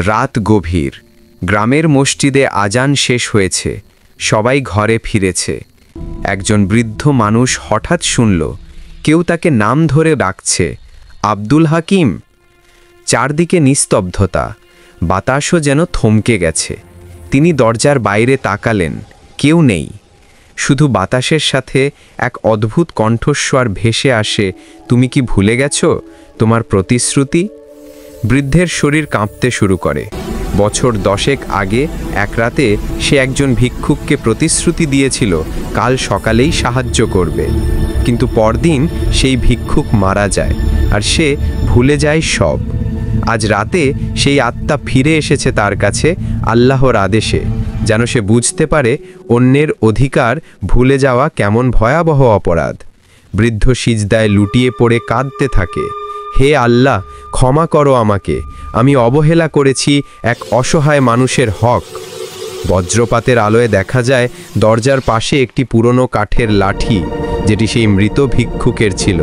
রাত গভীর। গ্রামের মসজিদে আজান শেষ হয়েছে, সবাই ঘরে ফিরেছে। একজন বৃদ্ধ মানুষ হঠাৎ শুনল কেউ তাকে নাম ধরে ডাকছে, আব্দুল হাকিম। চারদিকে নিস্তব্ধতা, বাতাসও যেন থমকে গেছে। তিনি দরজার বাইরে তাকালেন, কেউ নেই। শুধু বাতাসের সাথে এক অদ্ভুত কণ্ঠস্বর ভেসে আসে, তুমি কি ভুলে গেছ তোমার প্রতিশ্রুতি? বৃদ্ধের শরীর কাঁপতে শুরু করে। বছর 10 আগে এক রাতে সে একজন ভিক্ষুককে প্রতিশ্রুতি দিয়েছিল কাল সকালেই সাহায্য করবে, কিন্তু পরদিন সেই ভিক্ষুক মারা যায় আর সে ভুলে যায় সব। আজ রাতে সেই আত্মা ফিরে এসেছে তার কাছে আল্লাহর আদেশে, যেন সে বুঝতে পারে অন্যের অধিকার ভুলে যাওয়া কেমন ভয়াবহ অপরাধ। বৃদ্ধ সিজদায় লুটিয়ে পড়ে কাঁদতে থাকে, হে আল্লাহ, ক্ষমা করো আমাকে, আমি অবহেলা করেছি এক অসহায় মানুষের হক। বজ্রপাতের আলোয় দেখা যায় দরজার পাশে একটি পুরনো কাঠের লাঠি, যেটি সেই মৃত ভিক্ষুকের ছিল।